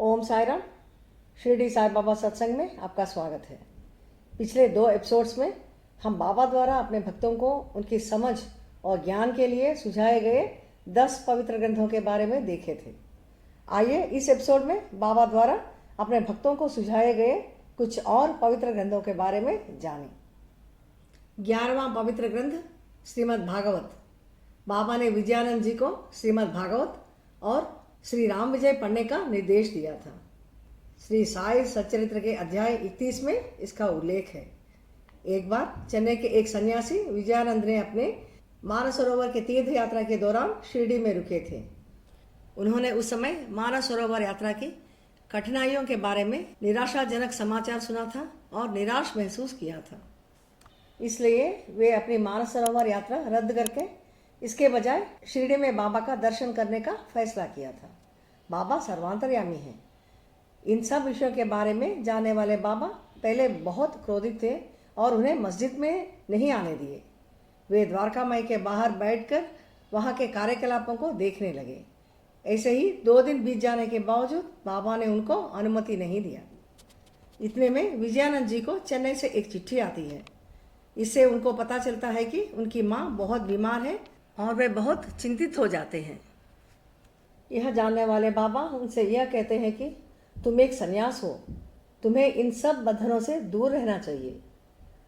ओम साई राम। शिरडी साई बाबा सत्संग में आपका स्वागत है। पिछले 2 एपिसोड्स में हम बाबा द्वारा अपने भक्तों को उनकी समझ और ज्ञान के लिए सुझाए गए 10 पवित्र ग्रंथों के बारे में देखे थे। आइए इस एपिसोड में बाबा द्वारा अपने भक्तों को सुझाए गए कुछ और पवित्र ग्रंथों के बारे में जानें। 11वां पवित्र ग्रंथ श्रीमद् भागवत। बाबा ने विजयानंद जी को श्रीमद् भागवत और श्री राम विजय पढ़ने का निर्देश दिया था। श्री साई सच्चरित्र के अध्याय 31 में इसका उल्लेख है। एक बार चेन्नई के एक सन्यासी विजयानंद ने अपने मानस सरोवर के तीर्थ यात्रा के दौरान शिरडी में रुके थे। उन्होंने उस समय मानस सरोवर यात्रा की कठिनाइयों के बारे में निराशाजनक समाचार सुना था और निराश महसूस किया था। इसलिए वे अपनी मानस सरोवर यात्रा रद्द करके इसके बजाय शिरडी में बाबा का दर्शन करने का फैसला किया था। बाबा सर्वांतर्यामी हैं। इन सब विषयों के बारे में जानने वाले बाबा पहले बहुत क्रोधित थे और उन्हें मस्जिद में नहीं आने दिए। वे द्वारका माई के बाहर बैठकर वहाँ के कार्यकलापों को देखने लगे। ऐसे ही 2 दिन बीत जाने के बावजूद बाबा ने उनको अनुमति नहीं दिया। इतने में विजयानंद जी को चेन्नई से एक चिट्ठी आती है। इससे उनको पता चलता है कि उनकी माँ बहुत बीमार है और वे बहुत चिंतित हो जाते हैं। यह जानने वाले बाबा उनसे यह कहते हैं कि तुम एक सन्यास हो, तुम्हें इन सब बंधनों से दूर रहना चाहिए।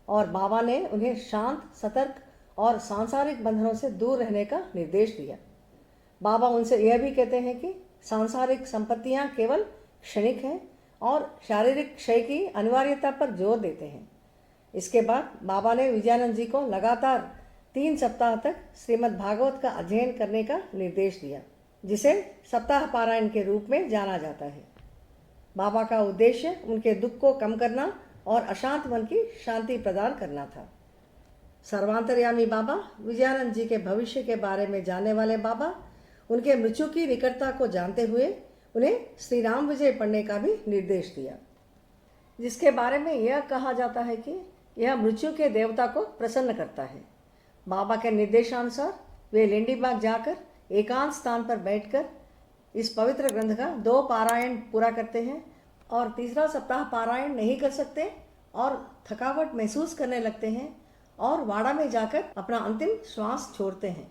और बाबा ने उन्हें शांत, सतर्क और सांसारिक बंधनों से दूर रहने का निर्देश दिया। बाबा उनसे यह भी कहते हैं कि सांसारिक संपत्तियां केवल क्षणिक हैं और शारीरिक क्षय की अनिवार्यता पर जोर देते हैं। इसके बाद बाबा ने विजयानंद जी को लगातार 3 सप्ताह तक श्रीमद् भागवत का अध्ययन करने का निर्देश दिया, जिसे सप्ताह पारायण के रूप में जाना जाता है। बाबा का उद्देश्य उनके दुख को कम करना और अशांत मन की शांति प्रदान करना था। सर्वांतर्यामी बाबा विजयानंद जी के भविष्य के बारे में जानने वाले बाबा उनके मृत्यु की निकटता को जानते हुए उन्हें श्री राम विजय पढ़ने का भी निर्देश दिया, जिसके बारे में यह कहा जाता है कि यह मृत्यु के देवता को प्रसन्न करता है। बाबा के निर्देशानुसार वे लेंडीबाग जाकर एकांत स्थान पर बैठकर इस पवित्र ग्रंथ का 2 पारायण पूरा करते हैं और तीसरा सप्ताह पारायण नहीं कर सकते और थकावट महसूस करने लगते हैं और वाड़ा में जाकर अपना अंतिम श्वास छोड़ते हैं।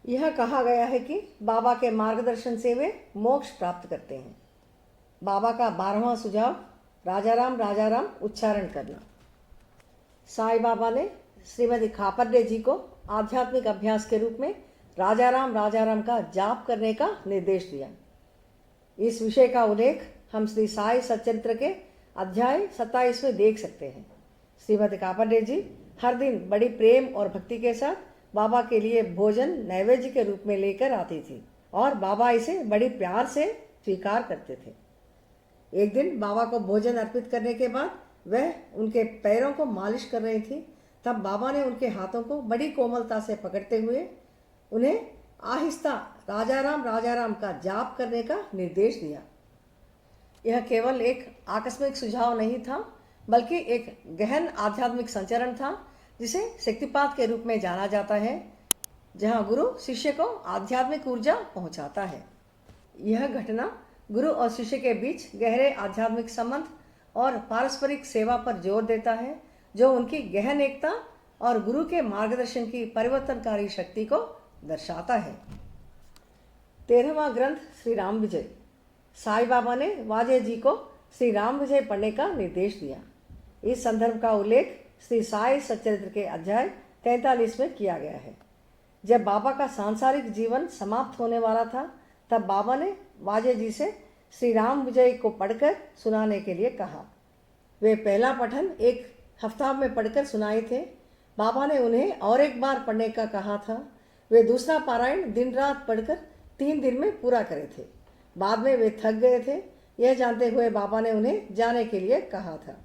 यह कहा गया है कि बाबा के मार्गदर्शन से वे मोक्ष प्राप्त करते हैं। बाबा का 12वां सुझाव राजा राम उच्चारण करना। साईं बाबा ने श्रीमती खापरडे जी को आध्यात्मिक अभ्यास के रूप में राजा राम का जाप करने का निर्देश दिया। इस विषय का उल्लेख हम श्री साई सच्चरित्र के अध्याय 27 में देख सकते हैं। श्रीमती खापरडे जी हर दिन बड़ी प्रेम और भक्ति के साथ बाबा के लिए भोजन नैवेद्य के रूप में लेकर आती थी और बाबा इसे बड़ी प्यार से स्वीकार करते थे। एक दिन बाबा को भोजन अर्पित करने के बाद वह उनके पैरों को मालिश कर रही थी। तब बाबा ने उनके हाथों को बड़ी कोमलता से पकड़ते हुए उन्हें आहिस्ता राजा राम का जाप करने का निर्देश दिया। यह केवल एक आकस्मिक सुझाव नहीं था, बल्कि एक गहन आध्यात्मिक संचरण था, जिसे शक्तिपात के रूप में जाना जाता है, जहां गुरु शिष्य को आध्यात्मिक ऊर्जा पहुंचाता है। यह घटना गुरु और शिष्य के बीच गहरे आध्यात्मिक संबंध और पारस्परिक सेवा पर जोर देता है, जो उनकी गहन एकता और गुरु के मार्गदर्शन की परिवर्तनकारी शक्ति को दर्शाता है। 13वां ग्रंथ श्री राम विजय। साईं बाबा ने वाजे जी को श्री राम विजय पढ़ने का निर्देश दिया। इस संदर्भ का उल्लेख श्री साई सच्चरित्र के अध्याय 43 में किया गया है। जब बाबा का सांसारिक जीवन समाप्त होने वाला था, तब बाबा ने वाजे जी से श्री राम विजय को पढ़कर सुनाने के लिए कहा। वे पहला पठन एक हफ्ता में पढ़कर सुनाए थे। बाबा ने उन्हें और एक बार पढ़ने का कहा था। वे दूसरा पारायण दिन रात पढ़कर 3 दिन में पूरा करे थे। बाद में वे थक गए थे। यह जानते हुए बाबा ने उन्हें जाने के लिए कहा था।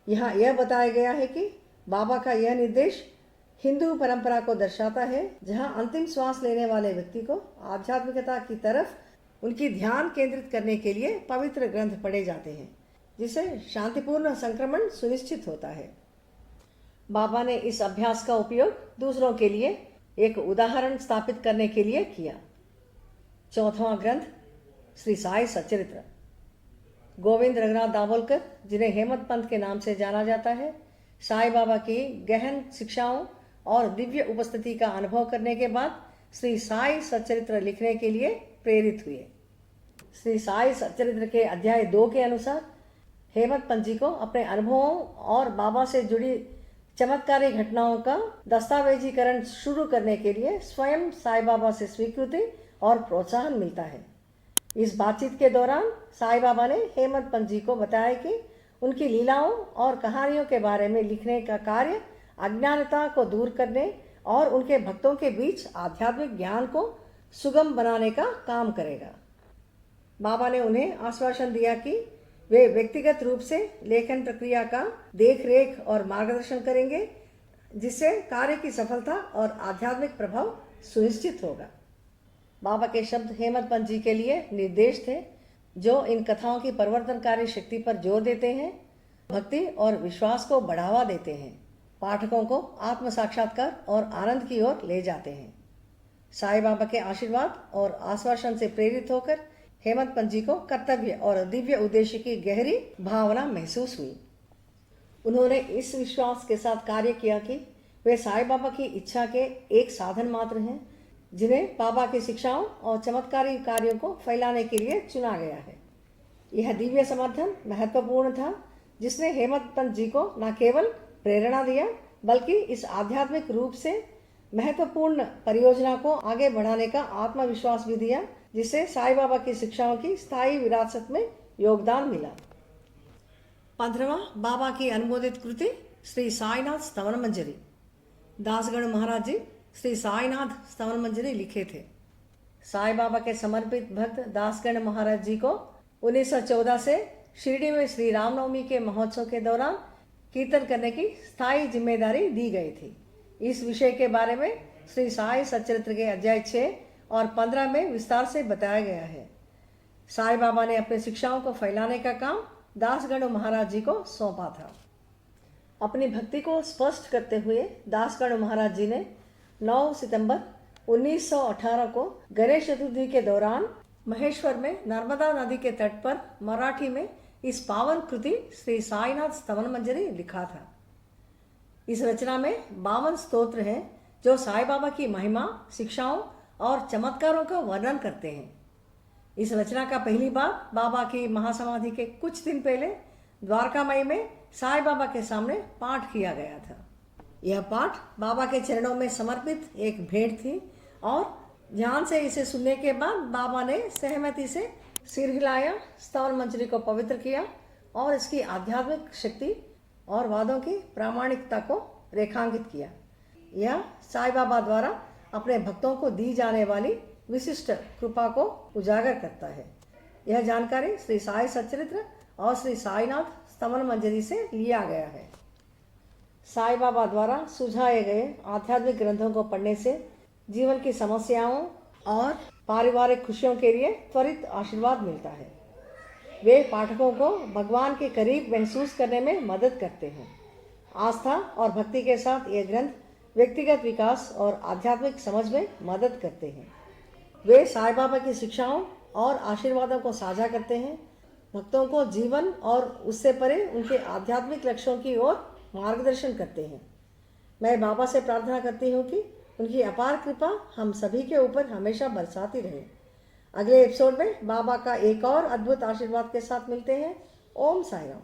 यहाँ यह बताया गया है कि बाबा का यह निर्देश हिंदू परंपरा को दर्शाता है, जहाँ अंतिम श्वास लेने वाले व्यक्ति को आध्यात्मिकता की तरफ उनकी ध्यान केंद्रित करने के लिए पवित्र ग्रंथ पढ़े जाते हैं, जिससे शांतिपूर्ण संक्रमण सुनिश्चित होता है। बाबा ने इस अभ्यास का उपयोग दूसरों के लिए एक उदाहरण स्थापित करने के लिए किया। 4वां ग्रंथ श्री साई सच्चरित्र। गोविंद रघुनाथ दाभोलकर, जिन्हें हेमंत पंत के नाम से जाना जाता है, साईं बाबा की गहन शिक्षाओं और दिव्य उपस्थिति का अनुभव करने के बाद श्री साई सच्चरित्र लिखने के लिए प्रेरित हुए। श्री साई सच्चरित्र के अध्याय 2 के अनुसार हेमंत पंत जी को अपने अनुभवों और बाबा से जुड़ी चमत्कारी घटनाओं का दस्तावेजीकरण शुरू करने के लिए स्वयं साईं बाबा से स्वीकृति और प्रोत्साहन मिलता है। इस बातचीत के दौरान साईं बाबा ने हेमंत पंत जी को बताया कि उनकी लीलाओं और कहानियों के बारे में लिखने का कार्य अज्ञानता को दूर करने और उनके भक्तों के बीच आध्यात्मिक ज्ञान को सुगम बनाने का काम करेगा। बाबा ने उन्हें आश्वासन दिया कि वे व्यक्तिगत रूप से लेखन प्रक्रिया का देखरेख और मार्गदर्शन करेंगे, जिससे कार्य की सफलता और आध्यात्मिक प्रभाव सुनिश्चित होगा। बाबा के शब्द हेमंत पंत जी के लिए निर्देश थे, जो इन कथाओं की परिवर्तनकारी शक्ति पर जोर देते हैं, भक्ति और विश्वास को बढ़ावा देते हैं, पाठकों को आत्म साक्षात्कार और आनंद की ओर ले जाते हैं। साईं बाबा के आशीर्वाद और आश्वासन से प्रेरित होकर हेमंत पंत जी को कर्तव्य और दिव्य उद्देश्य की गहरी भावना महसूस हुई। उन्होंने इस विश्वास के साथ कार्य किया कि वे साईं बाबा की इच्छा के एक साधन मात्र हैं, जिन्हें बाबा की शिक्षाओं और चमत्कारी कार्यों को फैलाने के लिए चुना गया है। यह दिव्य समर्थन महत्वपूर्ण था, जिसने हेमंत पंत जी को न केवल प्रेरणा दिया, बल्कि इस आध्यात्मिक रूप से महत्वपूर्ण परियोजना को आगे बढ़ाने का आत्मविश्वास भी दिया, जिससे साईं बाबा की शिक्षाओं की स्थायी विरासत में योगदान मिला। 15वां बाबा की अनुमोदित कृति श्री साईनाथ स्तवन मंजरी। दासगण महाराज जी श्री साईनाथ स्तवन मंजरी लिखे थे। साईं बाबा के समर्पित भक्त दासगण महाराज जी को 1914 से शिरडी में श्री रामनवमी के महोत्सव के दौरान कीर्तन करने की स्थायी जिम्मेदारी दी गई थी। इस विषय के बारे में श्री साई सच्चरित्र के अध्याय 6 और 15 में विस्तार से बताया गया है। साईं बाबा ने अपनी शिक्षाओं को फैलाने का काम दासगण महाराज जी को सौंपा था। अपनी भक्ति को स्पष्ट करते हुए दासगण महाराज जी ने 9 सितंबर 1918 को गणेश चतुर्थी के दौरान महेश्वर में नर्मदा नदी के तट पर मराठी में इस पावन कृति श्री साईनाथ स्तवन मंजरी लिखा था। इस रचना में 52 स्तोत्र हैं, जो साईं बाबा की महिमा, शिक्षाओं और चमत्कारों का वर्णन करते हैं। इस रचना का पहली बार बाबा की महासमाधि के कुछ दिन पहले द्वारकामाई में साईं बाबा के सामने पाठ किया गया था। यह पाठ बाबा के चरणों में समर्पित एक भेंट थी और ध्यान से इसे सुनने के बाद बाबा ने सहमति से सिर हिलाया, स्तवन मंजरी को पवित्र किया और इसकी आध्यात्मिक शक्ति और वादों की प्रामाणिकता को रेखांकित किया। यह साईं बाबा द्वारा अपने भक्तों को दी जाने वाली विशिष्ट कृपा को उजागर करता है। यह जानकारी श्री साई सच्चरित्र और श्री साईनाथ स्तवन मंजरी से लिया गया है। साईं बाबा द्वारा सुझाए गए आध्यात्मिक ग्रंथों को पढ़ने से जीवन की समस्याओं और पारिवारिक खुशियों के लिए त्वरित आशीर्वाद मिलता है। वे पाठकों को भगवान के करीब महसूस करने में मदद करते हैं। आस्था और भक्ति के साथ ये ग्रंथ व्यक्तिगत विकास और आध्यात्मिक समझ में मदद करते हैं। वे साईं बाबा की शिक्षाओं और आशीर्वादों को साझा करते हैं, भक्तों को जीवन और उससे परे उनके आध्यात्मिक लक्ष्यों की ओर मार्गदर्शन करते हैं। मैं बाबा से प्रार्थना करती हूँ कि उनकी अपार कृपा हम सभी के ऊपर हमेशा बरसाती रहे। अगले एपिसोड में बाबा का एक और अद्भुत आशीर्वाद के साथ मिलते हैं। ओम साईं राम।